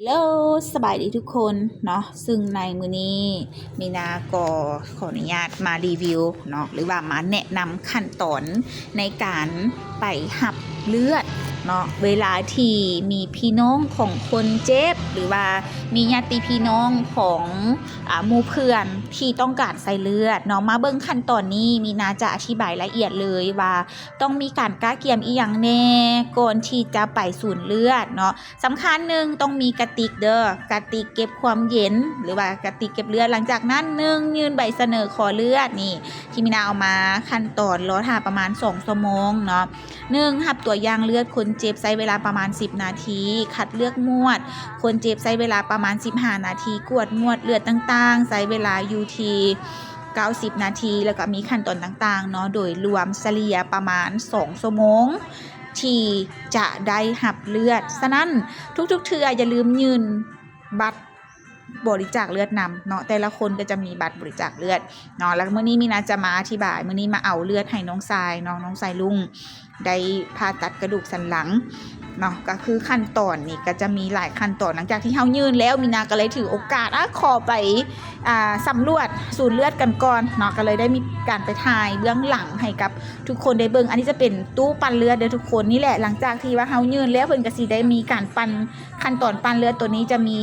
โลสบายดีทุกคนเนาะซึ่งในมื้อนี้มีนาก็ขออนุญาตมารีวิวเนาะหรือว่ามาแนะนำขั้นตอนในการไปหับเลือดเนาะเวลาที่มีพี่น้องของคนเจ็บหรือว่ามีญาติพี่น้องของหมู่เพื่อนที่ต้องการใส่เลือดเนาะมาเบิ่งขั้นตอนนี้มีนาจะอธิบายละเอียดเลยว่าต้องมีการก้าเกียมอีหยังแน่ก่อนที่จะไปศูนย์เลือดเนาะสำคัญหนึ่งต้องมีกระติกเด้อกระติกเก็บความเย็นหรือว่ากระติกเก็บเลือดหลังจากนั้นยื่นใบเสนอขอเลือดนี่ที่มีนาเอามาขั้นตอนรอท่าประมาณ2 ชั่วโมงเนาะหับตัวอย่างเลือดคนเจ็บใช้เวลาประมาณ10 นาทีคัดเลือกมวดคนเจ็บใช้เวลาประมาณ15 นาทีกวดมวดเลือดต่างๆใช้เวลาอยู่ที่90 นาทีแล้วก็มีขั้นตอนต่างๆเนาะโดยรวมเฉลี่ยประมาณ2 ชั่วโมงที่จะได้หับเลือดฉะนั้นทุกๆเทื่ออย่าลืมยื่นบัตรบริจาคเลือดนำเนาะแต่ละคนก็จะมีบัตรบริจาคเลือดเนาะแล้วมื้อนี้มีนาจะมาอธิบายมื้อนี้มาเอาเลือดให้น้องทรายเนาะน้องทรายลุงได้ผ่าตัดกระดูกสันหลังเนาะก็คือขั้นตอนนี่ก็จะมีหลายขั้นตอนหลังจากที่เฮายื่นแล้วมีนาก็เลยถือโอกาสขอไปสำรวจศูนย์เลือดกันก่อนเนาะก็เลยได้มีการไปถ่ายเบื้องหลังให้กับทุกคนได้เบิ่งอันนี้จะเป็นตู้ปั่นเลือดเด้อทุกคนนี่แหละหลังจากที่ว่าเฮายื่นแล้วเพิ่นก็สิได้มีการปั่นขั้นตอนปั่นเลือดตัวนี้จะมี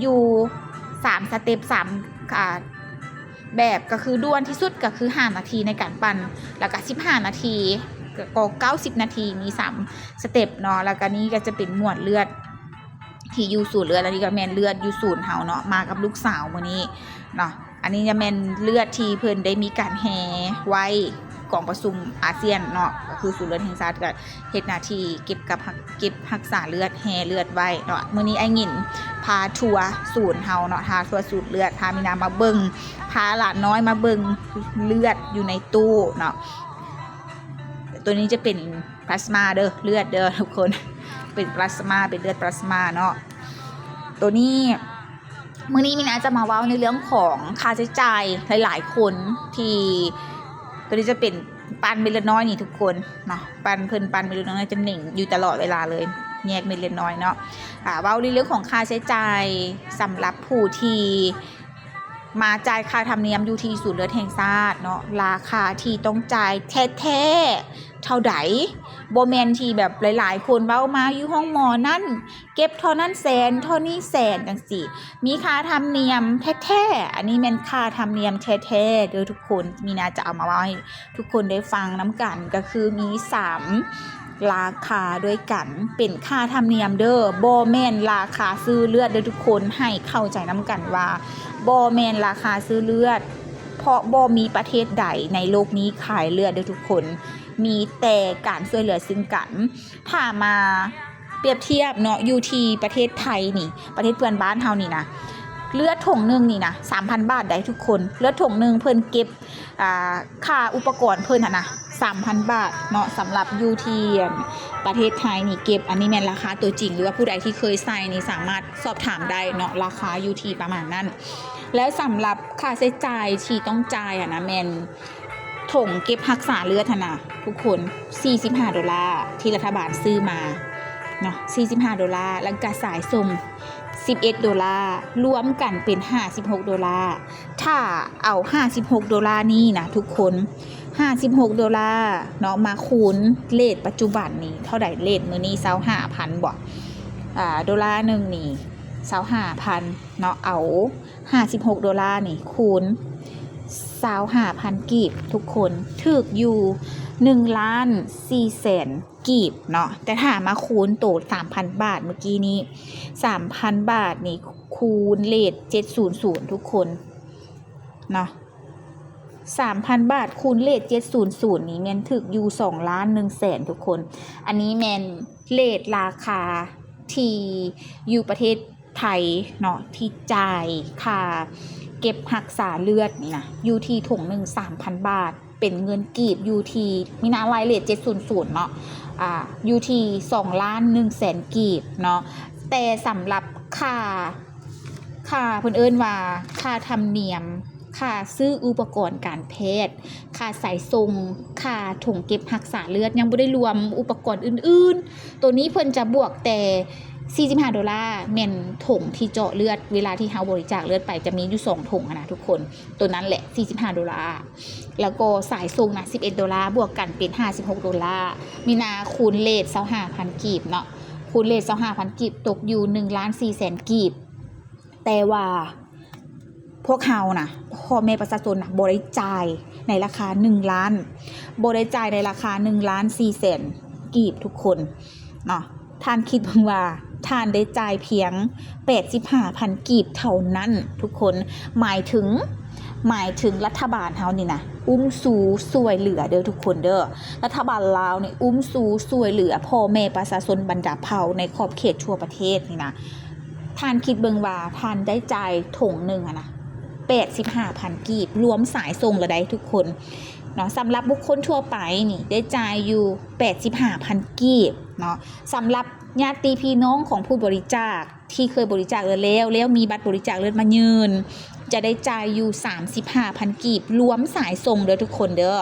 อยู่3 สเต็ปแบบก็คือด่วนที่สุดก็คือ5 นาทีในการปั่นแล้วก็15 นาทีก็90 นาทีมี3 สเต็ปเนาะแล้วก็นี้ก็จะเป็นหมวดเลือดที่อยู่ศูนย์เลือดอันนี้ก็แม่นเลือดอยู่ศูนย์เฮาเนาะมากับลูกสาวมื้อนี้เนาะอันนี้จะแม่นเลือดที่เพิ่นได้มีการแห่ไว้กองประชุมอาเซียนเนาะก็คือศูนย์เลือดแห่งชาติก็เฮ็ดหน้าที่เก็บรักษาเลือดแห่เลือดไว้เนาะมื้อนี้ไอ้หงินพาทัวร์ศูนย์เฮาเนาะพาทัวร์ศูนย์เลือดพามีนามาเบิ่งพาหลานน้อยมาเบิ่งเลือดอยู่ในตู้เนาะตัวนี้จะเป็นพลาสมาเด้อเลือดเด้อทุกคนเป็นพลาสมาเป็นเลือดพลาสมาเนาะตัวนี้มื้อนี้มีนาจะมาเว้าในเรื่องของค่าใช้จ่ายหลายๆคนที่ตัวนี้จะเป็นปันเม็ดเลือดน้อยนี่ทุกคนเนาะปันเม็ดเลือดน้อยจะหนิ่งอยู่ตลอดเวลาเลยแยกเม็ดเลือดน้อยเนาะเว้าในเรื่องของค่าใช้จ่ายสำหรับผู้ที่มาจ่ายค่าธรรมเนียมอยู่ที่ศูนย์เลือดแห่งชาติเนาะราคาที่ต้องจ่ายแท้ๆเท่าใดบ่แม่นที่แบบหลายๆคนเว้ามาอยู่ห้องหมอนั่นเก็บเท่านั้นแสนเท่านี้แสนจังซี่มีค่าธรรมเนียมแท้ๆอันนี้แม่นค่าธรรมเนียมแท้ๆเด้อทุกคนมีนาจะเอามาเว้าให้ทุกคนได้ฟังน้ำกันก็คือมี3ราคาด้วยกันเป็นค่าธรรมเนียมเด้อบ่แม่นราคาซื้อเลือดเด้อทุกคนให้เข้าใจน้ำกันว่าบ่แม่นราคาซื้อเลือดเพราะบ่มีประเทศใดในโลกนี้ขายเลือดเด้อทุกคนมีแต่การช่วยเหลือซึ่งกันถ้ามาเปรียบเทียบเนาะอยู่ที่ประเทศไทยนี่ประเทศเพื่อนบ้านเฮานี่นะเลือดถุงนึงนี่นะ 3,000 บาทได้ทุกคนเลือดถุงนึงเพิ่นเก็บค่าอุปกรณ์เพิ่นน่ะนะ 3,000 บาทเนาะสำหรับอยู่ที่ประเทศไทยนี่เก็บอันนี้แม่นราคาตัวจริงหรือว่าผู้ใดที่เคยใส่นี่สามารถสอบถามได้เนาะราคาอยู่ที่ประมาณนั้นแล้วสำหรับค่าใช้จ่ายที่ต้องจ่ายนะแม่นถงเก็บรักษาเลือดนะทุกคน$45ที่รัฐบาลซื้อมาเนาะ$45แล้วก็สายส่ง$11รวมกันเป็น$56ถ้าเอา$56นี่นะทุกคน$56เนาะมาคูณเรทปัจจุบันนี้เท่าใดเรทมื้อนี้25,000บ่ดอลลาร์นึงนี่25,000เนาะเอา$56นี่คูณ25,000 กีบทุกคนถึกอยู่1,400,000 กีบเนาะแต่ถ้ามาคูณโต 3,000 บาทเมื่อกี้นี้ 3,000 บาทนี่คูณเรท700ทุกคนเนาะ 3,000 บาทคูณเรท700นี่แม่นถึกอยู่2,100,000ทุกคนอันนี้แม่นเรทราคาที่อยู่ประเทศไทยเนาะที่จ่ายค่าเก็บรักษาเลือดนี่นะอยู่ที่ถุงหนึ่ง 3,000 บาทเป็นเงินกีบอยู่ที่มีนาไลเรท700เนาะอยู่ที่2,100,000 กีบเนาะแต่สำหรับค่าเพิ่นเอิ้นว่าค่าธรรมเนียมค่าซื้ออุปกรณ์การแพทย์ค่าสายส่งค่าถุงเก็บรักษาเลือดยังบ่ได้รวมอุปกรณ์อื่นๆตัวนี้เพิ่นจะบวกแต่ 45 ดอลลาร์แม่นถุงที่เจาะเลือดเวลาที่เฮาบริจาคเลือดไปจะมีอยู่2ถุงนะทุกคนตัวนั้นแหละ45 ดอลลาร์แล้วก็สายส่งนะ11 ดอลลาร์บวกกันเป็น56 ดอลลาร์มีนาคูณเรท25,000 กีบเนาะคูณเรท25,000 กีบตกอยู่1,400,000 กีบแต่ว่าพวกเฮานะพ่อแม่ประชาชนนะบริจาคในราคา1 ล้านบริจาคในราคา1,400,000 กีบทุกคนเนาะท่านคิดว่าท่านได้จ่ายเพียง 85,000 กีบเท่านั้นทุกคนหมายถึงรัฐบาลเฮานี่นะสู้ช่วยเหลือเด้อทุกคนเด้อรัฐบาลลาวนี่สู้ช่วยเหลือพ่อแม่ประชาชนบรรดาเผ่าในขอบเขตทั่วประเทศนี่นะท่านคิดเบิ่งว่าท่านได้จ่ายถุงนึงอะนะ 85,000 กีบรวมสายส่งละได้ทุกคนเนาะสำหรับบุคคลทั่วไปนี่ได้จ่ายอยู่ 85,000 กีบเนาะสำหรับญาติพี่น้องของผู้บริจาคที่เคยบริจาคแล้วมีบัตรบริจาคเลือดมายืนจะได้จ่ายอยู่ 35,000 กีบรวมสายส่งเด้อทุกคนเด้อ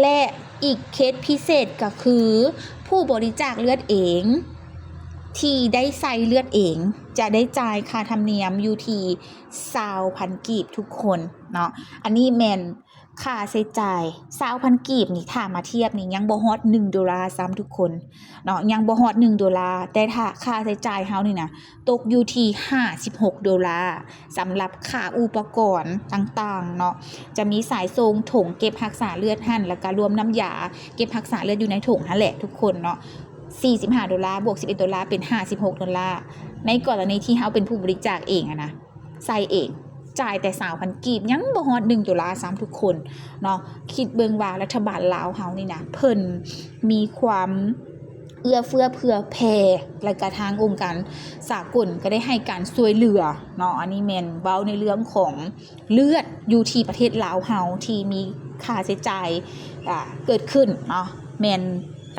และอีกเคสพิเศษก็คือผู้บริจาคเลือดเองที่ได้ใส่เลือดเองจะได้จ่ายค่าธรรมเนียมอยู่ที่20,000 กีบทุกคนเนาะอันนี้แมนค่าใช้จ่าย20,000 กีบนี่ถ้ามาเทียบนี่ยังบ่ฮอด1 ดอลลาร์ซ้ำทุกคนเนาะยังบ่ฮอด1 ดอลลาร์แต่ถ้าค่าใช้จ่ายเฮานี่นะตกอยู่ที่56 ดอลลาร์สำหรับค่าอุปกรณ์ต่างๆเนาะจะมีสายส่งถุงเก็บรักษาเลือดหั่นแล้วก็รวมน้ำยาเก็บรักษาเลือดอยู่ในถุงนั่นแหละทุกคนเนาะ45 ดอลลาร์บวก11 ดอลลาร์เป็น56 ดอลลาร์ในกรณีที่เฮาเป็นผู้บริจาคเองอะนะใส่เองจ่ายแต่20,000 กีบยังบ่ฮอด1 ดอลลาร์ซ้ำทุกคนเนาะคิดเบิ่งว่ารัฐบาลลาวเฮานี่นะเพิ่นมีความเอื้อเฟื้อเผื่อแผ่และกระทางองค์การสากลก็ได้ให้การช่วยเหลือเนาะอันนี้แม่นเว้าในเรื่องของเลือดอยู่ที่ประเทศลาวเฮาที่มีค่าใช้จ่ายเกิดขึ้นเนาะแม่น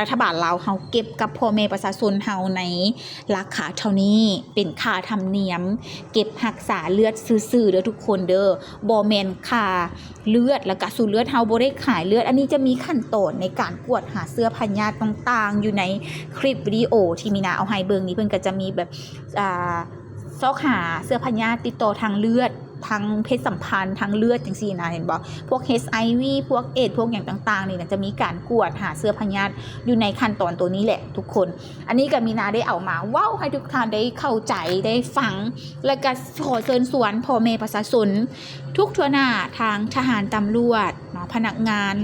รัฐบาลลาวเฮาเก็บกับพ่อแม่ประชาชนเฮาในราคาเท่านี้เป็นค่าธรรมเนียมเก็บรักษาเลือดซื่อๆเด้อทุกคนเด้อบ่แม่นค่าเลือดแล้วก็สูตรเลือดเฮาบ่ได้ขายเลือดอันนี้จะมีขั้นตอนในการกวดหาเชื้อพยาธิต่างๆอยู่ในคลิปวิดีโอที่มีนาเอาให้เบิ่งนี้เพิ่นก็จะมีแบบซอกหาเชื้อพยาธิติดต่อทางเลือดทางเพศสัมพันธ์ทางเลือดจังซี่นะเห็นบ่พวก HIV พวกเอดส์พวกอย่างต่างๆนี่นะจะมีการกวดหาเชื้อพยาธิอยู่ในขั้นตอนตัวนี้แหละทุกคนอันนี้ก็มีนาได้เอามาเว้าให้ทุกท่านได้เข้าใจได้ฟังและก็ขอเชิญชวนพ่อแม่ประชาชนทุกทั่วหน้าทางทหารตำรวจเนาะพนักงาน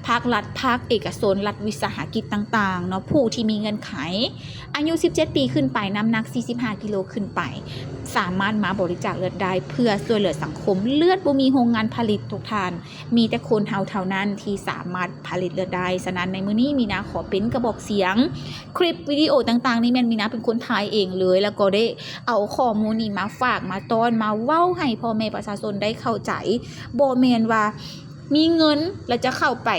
ภาครัฐภาคเอกชนรัฐวิสาหกิจต่างๆเนาะผู้ที่มีเงินไขอายุ17 ปีขึ้นไปน้ำหนัก45 กิโลขึ้นไปสามารถมาบริจาคเลือดได้เพื่อช่วยเหลือสังคมเลือดบ่มีโรงงานผลิตทุกท่านมีแต่คนเท่านั้นที่สามารถผลิตเลือดได้ฉะนั้นในมื้อนี้มีนาขอเป็นกระบอกเสียงคลิปวิดีโอต่างๆนี่แม่นมีนาเป็นคนถ่ายเองเลยแล้วก็ได้เอาข้อมูลนี้มาฝากมาต้อนมาเว้าให้พ่อแม่ประชาชนได้เข้าใจบ่แม่นว่ามีเงินแล้วจะเข้าไป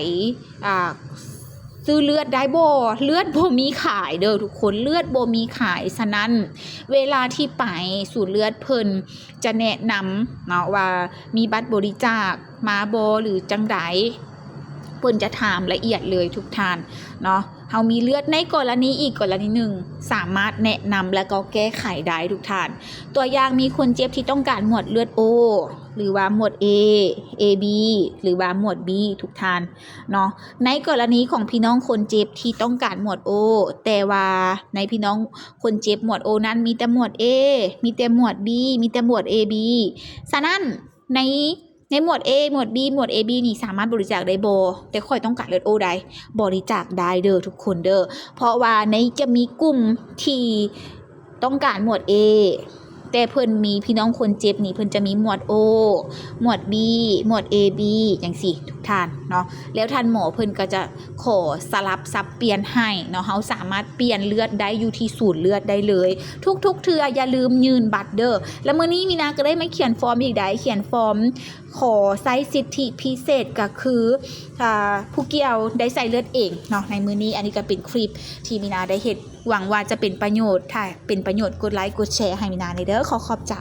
ซื้อเลือดได้บ่เลือดบ่มีขายเด้อทุกคนเลือดบ่มีขายฉะนั้นเวลาที่ไปศูนย์เลือดเพิ่นจะแนะนำเนาะว่ามีบัตรบริจาคมาบ่หรือจังไดเพิ่นจะถามละเอียดเลยทุกท่านเนาะเฮามีเลือดในกรณีอีกกรณีหนึ่งสามารถแนะนำและก็แก้ไขได้ทุกท่านตัวอย่างมีคนเจ็บที่ต้องการหมวดเลือด O หรือว่าหมวด A AB หรือว่าหมวด B ทุกท่านเนาะในกรณีของพี่น้องคนเจ็บที่ต้องการหมวด O แต่ว่าในพี่น้องคนเจ็บหมวด O นั้นมีแต่หมวด A มีแต่หมวด B มีแต่หมวด AB ฉะนั้นในหมวด A หมวด B หมวด AB นี่สามารถบริจาคได้บ่แต่ค่อยต้องการเลือด O ได้บริจาคได้เด้อทุกคนเด้อเพราะว่าในจะมีกลุ่มที่ต้องการหมวด A แต่เพิ่นมีพี่น้องคนเจ็บนี่เพิ่นจะมีหมวด O หมวด B หมวด AB จังซี่ทุกท่านเนาะแล้วท่านหมอเพิ่นก็จะขอสลับซับเปลี่ยนให้เนาะเฮาสามารถเปลี่ยนเลือดได้อยู่ที่ศูนย์เลือดได้เลยทุกๆเทื่ออย่าลืมยืนบัตรเด้อแล้วมื้อนี้มีนาก็ได้มาเขียนฟอร์มอีกได้เขียนฟอร์มขอใช้สิทธิพิเศษก็คือผู้เกี่ยวได้ใส่เลือดเองเนาะในมื้อนี้อันนี้ก็เป็นคลิปที่มีนาได้เฮ็ดหวังว่าจะเป็นประโยชน์ถ้าเป็นประโยชน์กดไลค์กดแชร์ให้มีนาในเด้อขอบใจ